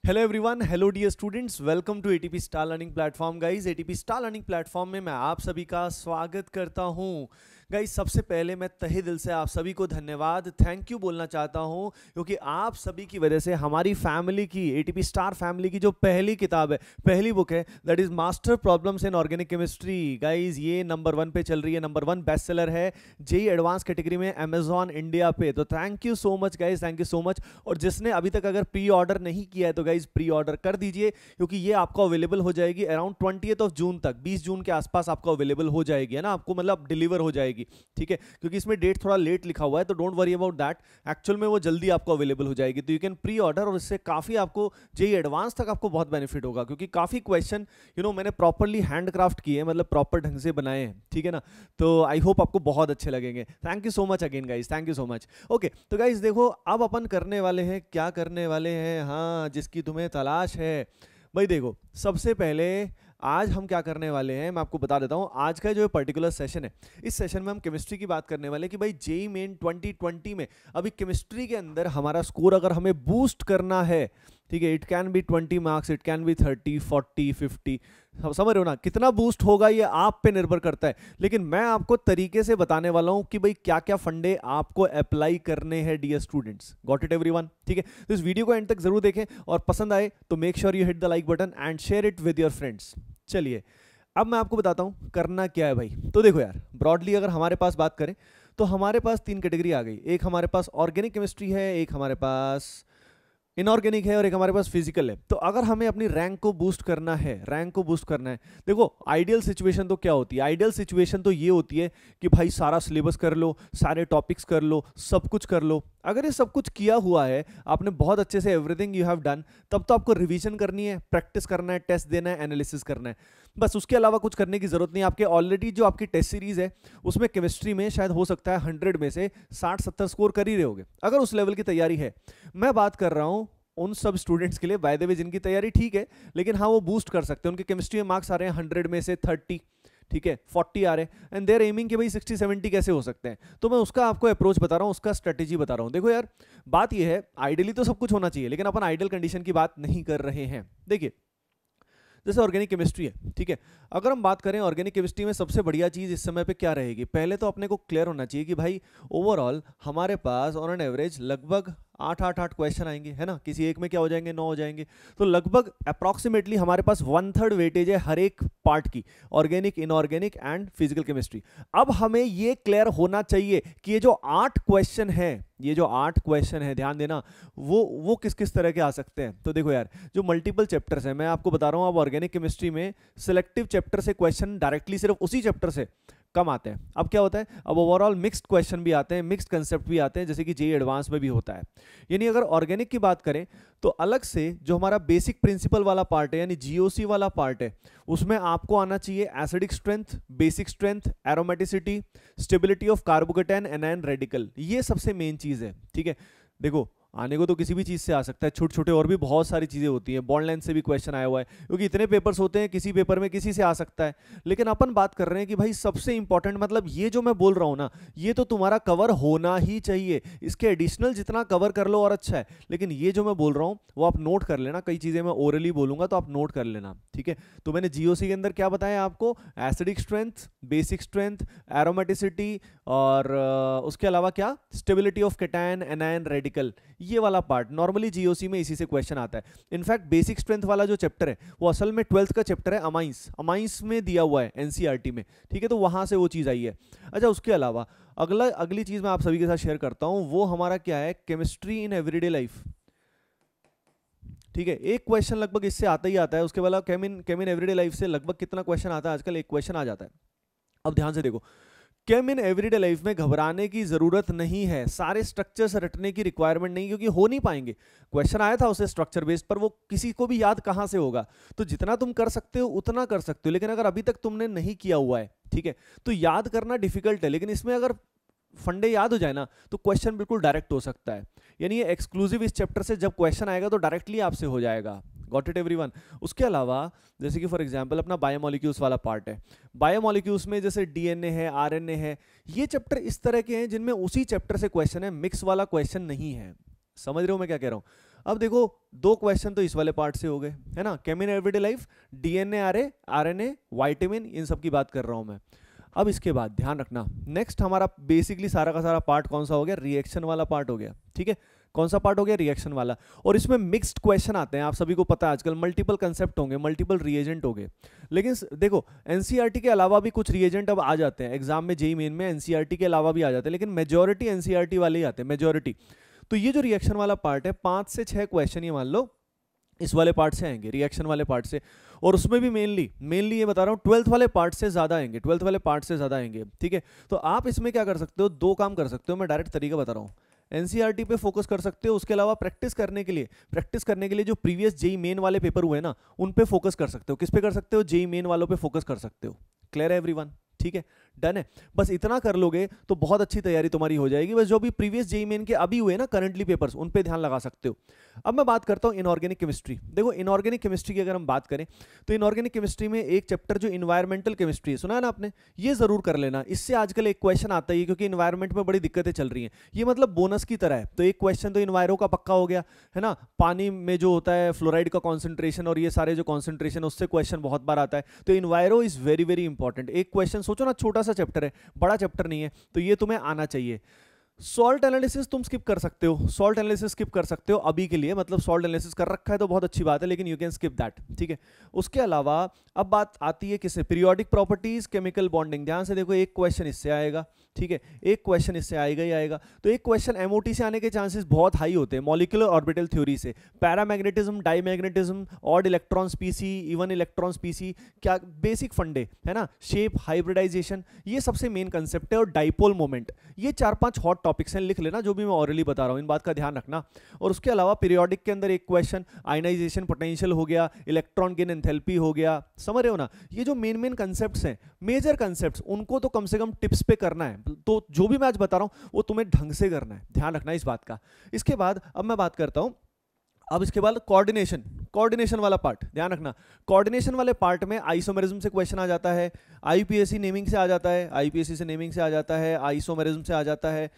Hello everyone, hello dear students, welcome to ATP star learning platform. Guys, ATP star learning platform में मैं आप सभी का स्वागत करता हूं। गाइस, सबसे पहले मैं तहे दिल से आप सभी को धन्यवाद, थैंक यू बोलना चाहता हूं, क्योंकि आप सभी की वजह से हमारी फैमिली की, एटीपी स्टार फैमिली की जो पहली किताब है, पहली बुक है, that is master problems in organic chemistry. Guys, ये नंबर 1 पे चल रही है, नंबर 1 बेस्ट सेलर है जेई एडवांस कैटेगरी में अमेजॉन इंडिया पे। तो thank you so much guys, thank you so much. और जिसने अभी तक अगर प्री ऑर्डर नहीं किया है तो गाइस प्री ऑर्डर कर दीजिए, क्योंकि ये आपको अवेलेबल हो जाएगी अराउंड 20th जून तक, 20 जून के आसपास आपको अवेलेबल हो जाएगी, है ना, आपको मतलब डिलीवर हो जाएगी, ठीक है, क्योंकि इसमें डेट थोड़ा लेट लिखा हुआ है, तो don't worry about that, actual में वो जल्दी आपको अवेलेबल हो जाएगी। तो यू कैन प्री ऑर्डर, और इससे काफी आपको जेई एडवांस तक आपको बहुत बेनिफिट होगा, क्योंकि काफी क्वेश्चन मैंने प्रॉपरली हैंडक्राफ्ट किए हैं, मतलब प्रॉपर ढंग से बनाए हैं, ठीक है ना। तो आई होप आपको बहुत अच्छे लगेंगे। Thank you so much again guys, thank you so much. Okay, तो गाइज देखो, अब अपन करने वाले हैं, क्या करने वाले हैं, हाँ, जिसकी तुम्हें तलाश है भाई। देखो, सबसे पहले आज हम क्या करने वाले हैं मैं आपको बता देता हूं। आज का जो पर्टिकुलर सेशन है, इस सेशन में हम केमिस्ट्री की बात करने वाले हैं कि भाई जेईई मेन 2020 में अभी केमिस्ट्री के अंदर हमारा स्कोर अगर हमें बूस्ट करना है, ठीक है, it can B 20 marks, it can B 30, 40, 50, समझ रहे हो ना, कितना बूस्ट होगा ये आप पे निर्भर करता है। लेकिन मैं आपको तरीके से बताने वाला हूं कि भाई क्या क्या फंडे आपको अप्लाई करने हैं dear students. Got it everyone, ठीक है। तो इस वीडियो को एंड तक जरूर देखें, और पसंद आए तो make sure you hit the like button and share it with your friends. चलिए, अब मैं आपको बताता हूं करना क्या है भाई। तो देखो यार, ब्रॉडली अगर हमारे पास बात करें तो हमारे पास 3 कैटेगरी आ गई। एक हमारे पास ऑर्गेनिक केमिस्ट्री है, एक हमारे पास इनऑर्गेनिक है, और एक हमारे पास फिजिकल है। तो अगर हमें अपनी रैंक को बूस्ट करना है, रैंक को बूस्ट करना है, देखो आइडियल सिचुएशन तो क्या होती है, आइडियल सिचुएशन तो ये होती है कि भाई सारा सिलेबस कर लो, सारे टॉपिक्स कर लो, सब कुछ कर लो। अगर ये सब कुछ किया हुआ है, आपने बहुत अच्छे से एवरीथिंग यू हैव डन, तब तो आपको रिवीजन करनी है, प्रैक्टिस करना है, टेस्ट देना है, एनालिसिस करना है, बस। उसके अलावा कुछ करने की जरूरत नहीं। आपके ऑलरेडी जो आपकी टेस्ट सीरीज है उसमें केमिस्ट्री में शायद हो सकता है 100 में से 60-70 स्कोर कर ही रहे होगे, अगर उस लेवल की तैयारी है। मैं बात कर रहा हूं उन सब स्टूडेंट्स के लिए, बाय द वे, जिनकी तैयारी ठीक है, लेकिन हाँ वो बूस्ट कर सकते हैं। उनके केमिस्ट्री में मार्क्स आ रहे हैं 100 में से 30, ठीक है, 40 आ रहे हैं, एंड देयर एमिंग कि भाई 60-70 कैसे हो सकते हैं। तो मैं उसका आपको अप्रोच बता रहा हूं, उसका स्ट्रेटेजी बता रहा हूं। देखो यार, बात यह है, आइडियली तो सब कुछ होना चाहिए, लेकिन अपन आइडियल कंडीशन की बात नहीं कर रहे हैं। देखिए, जैसे ऑर्गेनिक केमिस्ट्री है, ठीक है, अगर हम बात करें ऑर्गेनिक केमिस्ट्री में सबसे बढ़िया चीज इस समय पे क्या रहेगी। पहले तो अपने को क्लियर होना चाहिए कि भाई ओवरऑल हमारे पास ऑन एन एवरेज लगभग 8 क्वेश्चन आएंगे, है ना, किसी एक में क्या हो जाएंगे, 9 हो जाएंगे। तो लगभग अप्रॉक्सीमेटली हमारे पास 1/3 वेटेज है हर एक पार्ट की, organic, inorganic and physical chemistry. अब हमें ये क्लियर होना चाहिए कि ये जो 8 क्वेश्चन है, ये जो 8 क्वेश्चन है, ध्यान देना, वो किस किस तरह के आ सकते हैं। तो देखो यार, जो मल्टीपल चैप्टर्स हैं, मैं आपको बता रहा हूं, अब ऑर्गेनिक केमिस्ट्री में सिलेक्टिव चैप्टर से क्वेश्चन डायरेक्टली सिर्फ उसी चैप्टर से कम आते हैं। अब क्या होता है, अब ओवरऑल मिक्स्ड क्वेश्चन भी आते हैं, मिक्स्ड कंसेप्ट भी आते हैं, जैसे कि जेईई एडवांस में भी होता है। यानी अगर ऑर्गेनिक की बात करें तो अलग से जो हमारा बेसिक प्रिंसिपल वाला पार्ट है, यानी जीओसी वाला पार्ट है, उसमें आपको आना चाहिए acidic strength, basic strength, aromaticity, stability of carbocation anion radical. ये सबसे मेन चीज है, ठीक है। देखो, आने को तो किसी भी चीज से आ सकता है, छोटे छोटे और भी बहुत सारी चीजें होती हैं, बॉन्ड लेंथ से भी क्वेश्चन आया हुआ है, क्योंकि इतने पेपर्स होते हैं, किसी पेपर में किसी से आ सकता है। लेकिन अपन बात कर रहे हैं कि भाई सबसे इंपॉर्टेंट, मतलब ये जो मैं बोल रहा हूं ना, ये तो तुम्हारा कवर होना ही चाहिए। इसके एडिशनल जितना कवर कर लो और अच्छा है, लेकिन ये जो मैं बोल रहा हूं वो आप नोट कर लेना। कई चीजें मैं ओरली बोलूंगा तो आप नोट कर लेना, ठीक है। तो मैंने जीओसी के अंदर क्या बताया आपको, acidic strength, basic strength, aromaticity, और उसके अलावा क्या, stability of cation anion radical, ये वाला पार्ट नॉर्मली जीओसी में इसी से क्वेश्चन आता है। इनफैक्ट बेसिक स्ट्रेंथ वाला जो चैप्टर है वो असल में 12th का चैप्टर है, अमाइंस में दिया हुआ है एनसीईआरटी में, ठीक है, तो वहां से वो चीज आई है। अच्छा, उसके अलावा अगली चीज मैं आप सभी के साथ शेयर करता हूं, वो हमारा क्या है, केमिस्ट्री इन एवरीडे लाइफ, ठीक है। एक क्वेश्चन लगभग इससे आता ही आता है, उसके बाद केमिन एवरीडे लाइफ से लगभग कितना क्वेश्चन आता है आजकल, एक क्वेश्चन आ जाता है। अब ध्यान से देखो, केम इन एवरीडे लाइफ में घबराने की जरूरत नहीं है, सारे स्ट्रक्चर्स रटने की रिक्वायरमेंट नहीं, क्योंकि हो नहीं पाएंगे। क्वेश्चन आया था उसे स्ट्रक्चर बेस्ड पर, वो किसी को भी याद कहां से होगा। तो जितना तुम कर सकते हो उतना कर सकते हो, लेकिन अगर अभी तक तुमने नहीं किया हुआ है, ठीक है, तो याद करना डिफिकल्ट है। लेकिन इसमें अगर फंडे याद हो जाए ना, तो क्वेश्चन बिल्कुल डायरेक्ट हो सकता है। यानी ये एक्सक्लूसिव इस चैप्टर से जब क्वेश्चन आएगा तो डायरेक्टली आपसे हो जाएगा। Got it everyone. उसके अलावा जैसे कि फॉर एग्जांपल अपना बायोमोलिक्यूल्स वाला पार्ट है, बायोमोलिक्यूल्स में जैसे डीएनए है, आरएनए है, ये चैप्टर इस तरह के हैं जिनमें उसी चैप्टर से क्वेश्चन है, मिक्स वाला क्वेश्चन नहीं है। समझ रहे हो मैं क्या कह रहा हूं। अब देखो 2 क्वेश्चन तो इस वाले पार्ट से हो गए, है ना, chem in everyday life, DNA, RNA, vitamin, इन सब की बात कर रहा हूं मैं। अब इसके बाद ध्यान रखना, नेक्स्ट हमारा बेसिकली सारा का सारा पार्ट कौन सा हो गया, रिएक्शन वाला पार्ट हो गया, ठीक है। कौन सा पार्ट हो गया, रिएक्शन वाला। और इसमें मिक्स्ड क्वेश्चन आते हैं, आप सभी को पता है आजकल मल्टीपल कंसेप्ट होंगे, मल्टीपल रिएजेंट होंगे। लेकिन देखो एनसीईआरटी के अलावा भी कुछ रिएजेंट अब आ जाते हैं एग्जाम में, जेईई मेन में एनसीईआरटी के अलावा भी आ जाते हैं, लेकिन मेजॉरिटी एनसीईआरटी वाले ही आते हैं, मेजॉरिटी। तो ये जो रिएक्शन वाला पार्ट है, 5 से 6 क्वेश्चन ये मान लो इस वाले पार्ट से आएंगे, रिएक्शन वाले पार्ट से। और उसमें भी मेनली ये बता रहा हूँ 12th वाले पार्ट से ज्यादा आएंगे, 12th वाले पार्ट से ज्यादा आएंगे, ठीक है। तो आप इसमें क्या कर सकते हो, 2 काम कर सकते हो, मैं डायरेक्ट तरीका बता रहा हूँ। एनसीईआरटी पे फोकस कर सकते हो, उसके अलावा प्रैक्टिस करने के लिए जो प्रीवियस जेईई मेन वाले पेपर हुए ना, उन पे फोकस कर सकते हो। किस पे कर सकते हो, जेईई मेन वालों पे फोकस कर सकते हो। क्लियर है एवरीवन, ठीक है, डन है। बस इतना कर लोगे तो बहुत अच्छी तैयारी तुम्हारी हो जाएगी। बस जो भी प्रीवियस जेईई मेन के अभी हुए ना करंटली पेपर्स, उन पे ध्यान लगा सकते हो। अब मैं बात करता हूं इनऑर्गेनिक केमिस्ट्री। देखो इनऑर्गेनिक केमिस्ट्री की अगर हम बात करें तो इनऑर्गेनिक केमिस्ट्री में एक चैप्टर जो इन्वायरमेंटल केमिस्ट्री है, सुना है ना आपने, ये जरूर कर लेना। इससे आजकल एक क्वेश्चन आता ही है, क्योंकि इन्वायरमेंट में बड़ी दिक्कतें चल रही हैं, ये मतलब बोनस की तरह है। तो एक क्वेश्चन तो इन्वायरो का पक्का हो गया, है ना। पानी में जो होता है फ्लोराइड का कॉन्सेंट्रेशन और ये सारे जो कॉन्सेंट्रेशन, उससे क्वेश्चन बहुत बार आता है। तो इन्वायरो इज वेरी वेरी इंपॉर्टेंट। एक क्वेश्चन सोचो ना, छोटा सा चैप्टर है, बड़ा चैप्टर नहीं है, तो ये तुम्हें आना चाहिए। सॉल्ट एनालिसिस तुम स्किप कर सकते हो, सॉल्ट एनालिसिस स्किप कर सकते हो अभी के लिए, मतलब सॉल्ट एनालिसिस कर रखा है तो बहुत अच्छी बात है, लेकिन यू कैन स्किप दैट, ठीक है। उसके अलावा अब बात आती है किससे, पीरियोडिक प्रॉपर्टीज, केमिकल बॉन्डिंग। ध्यान से देखो, एक क्वेश्चन इससे आएगा, ठीक है, एक क्वेश्चन इससे आएगा ही आएगा। तो एक क्वेश्चन एमओटी से आने के चांसेस बहुत हाई होते हैं, मॉलिक्यूलर ऑर्बिटल थ्योरी से, paramagnetism, diamagnetism, odd electron species, even electron species, क्या बेसिक फंडे, है ना, शेप, हाइब्रिडाइजेशन, ये सबसे मेन कंसेप्ट है। और डाइपोल मोमेंट, ये 4-5 हॉट टॉपिक्स हैं, लिख लेना जो भी मैं ऑरली बता रहा हूं, इन बात का ध्यान रखना। और उसके अलावा पीरियोडिक के अंदर एक क्वेश्चन आयनाइजेशन पोटेंशियल हो गया, इलेक्ट्रॉन गेन एंथैल्पी हो गया, समझ रहे हो ना। ये जो मेन कंसेप्ट्स हैं, मेजर कंसेप्ट्स, उनको तो कम से कम टिप्स पे करना है। तो जो भी मैं आज बता रहा हूं वो तुम्हें ढंग से करना है, ध्यान रखना इस बात का। इसके बाद अब मैं बात करता हूं, अब इसके बाद कोऑर्डिनेशन वाला पार्ट, ध्यान रखना। कोऑर्डिनेशन वाले पार्ट में आइसोमेरिज्म से क्वेश्चन आ जाता है, आईपीएससी नेमिंग से आ जाता है, आईपीएससी से नेमिंग से आ जाता है, आइसोमेरिज्म से आ जाता है,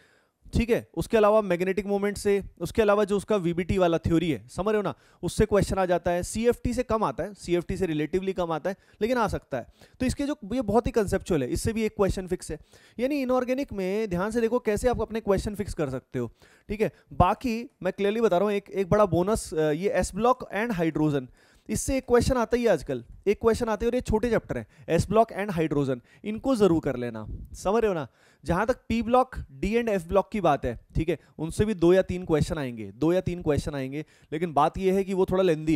ठीक है। उसके अलावा मैग्नेटिक मोमेंट से, उसके अलावा जो उसका वीबीटी वाला थ्योरी है, समझ रहे हो ना, उससे क्वेश्चन आ जाता है। सीएफटी से कम आता है, सीएफटी से रिलेटिवली कम आता है, लेकिन आ सकता है। तो इसके जो ये बहुत ही कंसेप्चुअल है, इससे भी एक क्वेश्चन फिक्स है। यानी इनऑर्गेनिक में ध्यान से देखो कैसे आप अपने क्वेश्चन फिक्स कर सकते हो, ठीक है। बाकी मैं क्लियरली बता रहा हूँ, एक बड़ा बोनस, ये एस ब्लॉक एंड हाइड्रोजन, इससे एक क्वेश्चन आता ही है आजकल, एक क्वेश्चन आते हैं और ये छोटे चैप्टर हैं, एस ब्लॉक एंड हाइड्रोजन, इनको जरूर कर लेना, समझ रहे हो ना। जहां तक P block, D and F block की बात है, ठीक है, उनसे भी 2 या 3 क्वेश्चन आएंगे, 2 या 3 क्वेश्चन आएंगे। लेकिन बात यह है कि वो थोड़ा लेंदी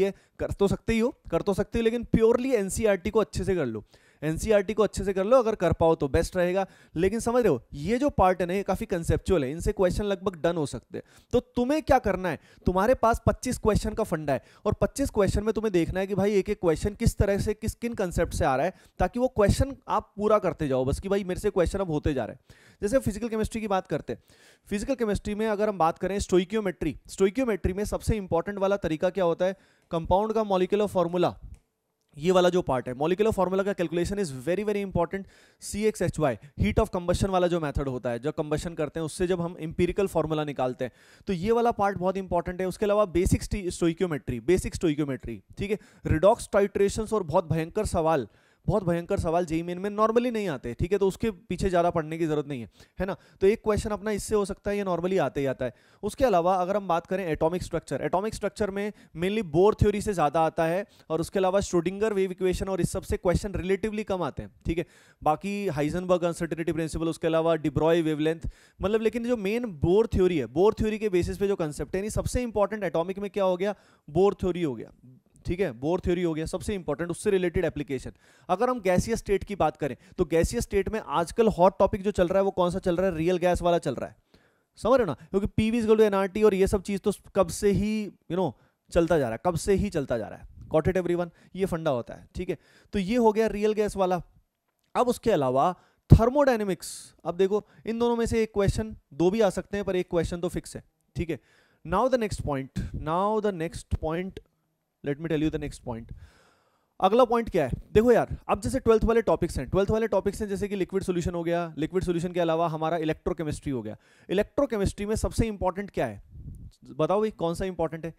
है, कर तो सकते हो, लेकिन प्योरली एनसीईआरटी को अच्छे से कर लो, एनसीईआरटी को अच्छे से कर लो, अगर कर पाओ तो बेस्ट रहेगा। लेकिन समझ रहे हो, ये जो पार्ट है ना, ये काफी कंसेप्चुअल है, इनसे क्वेश्चन लगभग डन हो सकते हैं। तो तुम्हें क्या करना है, तुम्हारे पास 25 क्वेश्चन का फंडा है, और 25 क्वेश्चन में तुम्हें देखना है कि भाई एक एक क्वेश्चन किस तरह से, किन कंसेप्ट से आ रहा है, ताकि वो क्वेश्चन आप पूरा करते जाओ, बस कि भाई मेरे से क्वेश्चन अब होते जा रहे हैं। जैसे फिजिकल केमिस्ट्री की बात करते हैं, फिजिकल केमिस्ट्री में अगर हम बात करें स्टोइकियोमेट्री में सबसे इंपॉर्टेंट वाला तरीका क्या होता है, कंपाउंड का मॉलिक्यूलर फॉर्मूला, ये वाला जो पार्ट है, मॉलिक्यूलर फॉर्मूला का calculation is very very important. CXHY heat of combustion वाला जो मेथड होता है, जो कंबशन करते हैं उससे जब हम इंपीरिकल फॉर्मूला निकालते हैं, तो ये वाला पार्ट बहुत इंपॉर्टेंट है। उसके अलावा बेसिक स्टोइकियोमेट्री, ठीक है, रिडॉक्स टाइट्रेशंस, और बहुत भयंकर सवाल जेईई मेन में नॉर्मली नहीं आते, ठीक है, तो उसके पीछे ज़्यादा पढ़ने की जरूरत नहीं है ना। तो एक क्वेश्चन अपना इससे हो सकता है, ये नॉर्मली आते ही आता है। उसके अलावा अगर हम बात करें एटॉमिक स्ट्रक्चर में मेनली बोर थ्योरी से ज़्यादा आता है, और उसके अलावा श्रोडिंगर वेव इक्वेशन, और इस सबसे क्वेश्चन रिलेटिवली कम आते हैं, ठीक है। बाकी हाइजेनबर्ग अनसर्टेनिटी प्रिंसिपल, उसके अलावा डिब्रॉय वेवलेंथ, मतलब, लेकिन जो मेन बोर थ्योरी है, बोर थ्योरी के बेसिस पे जो कंसेप्ट है, सबसे इंपॉर्टेंट एटॉमिक में क्या हो गया, बोर थ्योरी हो गया, ठीक है, बोर थ्योरी हो गया सबसे इंपॉर्टेंट, उससे रिलेटेड एप्लीकेशन। अगर हम गैसियस स्टेट की बात करें, तो गैसियस स्टेट में आजकल हॉट टॉपिक जो चल रहा है वो कौन सा चल रहा है, रियल गैस वाला चल रहा है, समझ रहे हो ना, क्योंकि PV is equal to nRT, और ये सब चीज तो कब से ही चलता जा रहा है, गॉट इट एवरीवन, ये फंडा होता है, ठीक है। तो ये हो गया रियल गैस वाला। अब उसके अलावा थर्मोडायनेमिक्स, अब देखो इन दोनों में से एक क्वेश्चन, 2 भी आ सकते हैं, पर एक क्वेश्चन तो फिक्स है, ठीक है। Now the next point, let me tell you the next point. अगला पॉइंट क्या है, देखो यार, अब जैसे 12th वाले टॉपिक्स हैं, जैसे कि लिक्विड सॉल्यूशन हो गया, लिक्विड सॉल्यूशन के अलावा हमारा इलेक्ट्रोकेमिस्ट्री हो गया। इलेक्ट्रोकेमिस्ट्री में सबसे इंपॉर्टेंट क्या है, बताओ भाई कौन सा इंपॉर्टेंट है?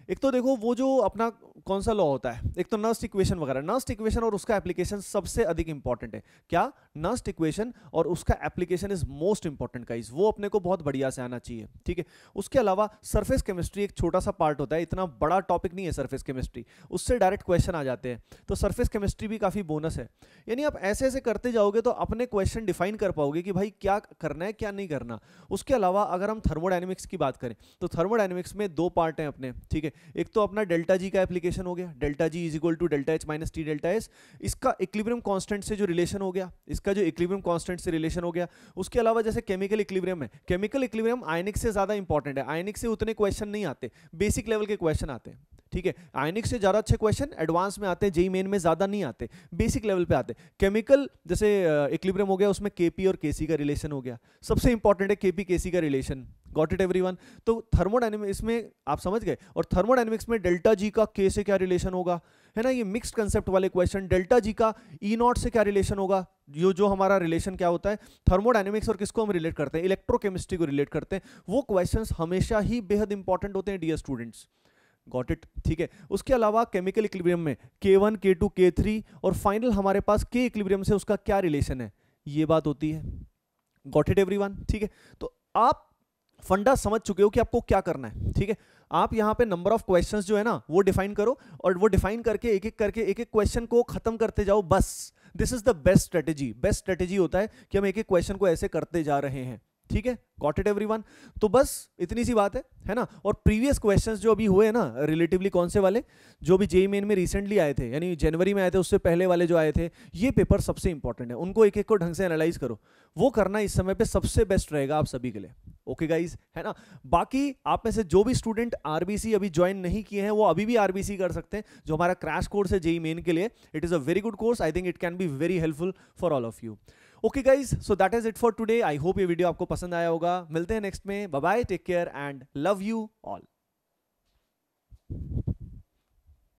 एक तो देखो वो जो अपना कौन सा लॉ होता है, एक तो नस्ट इक्वेशन वगैरह, नस्ट इक्वेशन और उसका एप्लीकेशन सबसे अधिक इंपॉर्टेंट है। क्या? नस्ट इक्वेशन और उसका application is most important guys, वो अपने को बहुत बढ़िया से आना चाहिए, ठीक है। उसके अलावा सरफेस केमिस्ट्री एक छोटा सा पार्ट होता है, इतना बड़ा टॉपिक नहीं है सरफेस केमिस्ट्री, उससे डायरेक्ट क्वेश्चन आ जाते हैं, तो सरफेस केमिस्ट्री भी काफी बोनस है। यानी आप ऐसे ऐसे करते जाओगे तो अपने क्वेश्चन डिफाइन कर पाओगे कि भाई क्या करना है क्या नहीं करना। उसके अलावा अगर हम थर्मोडायनेमिक्स की बात करें तो थर्मोडायनेमिक्स में दो पार्ट हैं अपने, ठीक है। एक तो अपना डेल्टा जी का एप्लीकेशन हो गया, delta G is equal to delta H minus T delta S, इसका इक्विलिब्रियम कांस्टेंट से जो रिलेशन हो गया, इसका जो इक्विलिब्रियम कांस्टेंट से रिलेशन हो गया। उसके अलावा जैसे केमिकल इक्विलिब्रियम है, केमिकल इक्विलिब्रियम आयनिक से ज्यादा इंपॉर्टेंट है, आयनिक से उतने क्वेश्चन नहीं आते, बेसिक लेवल के क्वेश्चन आते हैं, ठीक है। आयनिक से ज्यादा अच्छे क्वेश्चन एडवांस में आते हैं, जेई मेन में ज्यादा नहीं आते, बेसिक लेवल पे आते। केमिकल जैसे इक्विलिब्रियम हो गया, उसमें केपी और केसी का रिलेशन हो गया, सबसे इंपॉर्टेंट है केपी केसी का रिलेशन। Got it everyone? तो थर्मोडायनेमिक्स में आप समझ गए, और थर्मोडायनेमिक्स में डेल्टा जी का के से क्या रिलेशन होगा, है ना, ये मिक्स्ड कंसेप्ट वाले क्वेश्चन। डेल्टा जी का ई नॉट से क्या रिलेशन होगा, जो हमारा रिलेशन क्या होता है थर्मोडायनेमिक्स और किसको हम रिलेट करते हैं, इलेक्ट्रोकेमिस्ट्री को रिलेट करते हैं, वो क्वेश्चंस हमेशा ही बेहद इंपॉर्टेंट होते हैं डियर स्टूडेंट्स। Got it? ठीक है। उसके अलावा केमिकल इक्विलिब्रियम में K1 K2 K3 और फाइनल हमारे पास K इक्विलिब्रियम से उसका क्या रिलेशन है, ये बात होती है। Got it everyone? ठीक है, तो आप फंडा समझ चुके हो कि आपको क्या करना है, ठीक है। आप यहाँ पे नंबर ऑफ क्वेश्चंस जो है ना वो डिफाइन करो, और वो डिफाइन करके एक एक करके एक एक क्वेश्चन को खत्म करते जाओ, बस this is the best strategy. Best strategy होता है कि हम एक एक क्वेश्चन को ऐसे करते जा रहे हैं, ठीक है। Got it everyone? तो बस इतनी सी बात है ना। और प्रीवियस क्वेश्चंस जो अभी हुए ना रिलेटिवली, कौन से वाले, जो भी जेईई मेन में रिसेंटली आए थे, यानी जनवरी में आए थे, उससे पहले वाले जो आए थे, ये पेपर सबसे इंपॉर्टेंट है, उनको एक एक को ढंग से एनालाइज करो, वो करना इस समय पे सबसे बेस्ट रहेगा आप सभी के लिए। ओके गाइज, है ना। बाकी आप में से जो भी स्टूडेंट आरबीसी अभी ज्वाइन नहीं किए हैं वो अभी भी आरबीसी कर सकते हैं, जो हमारा क्रैश कोर्स है जेईई मेन के लिए। It is a very good course, I think it can be very helpful for all of you. Okay guys, so that is it for today. I hope ये video आपको पसंद आया होगा। मिलते हैं नेक्स्ट में, bye bye, take care and love you all.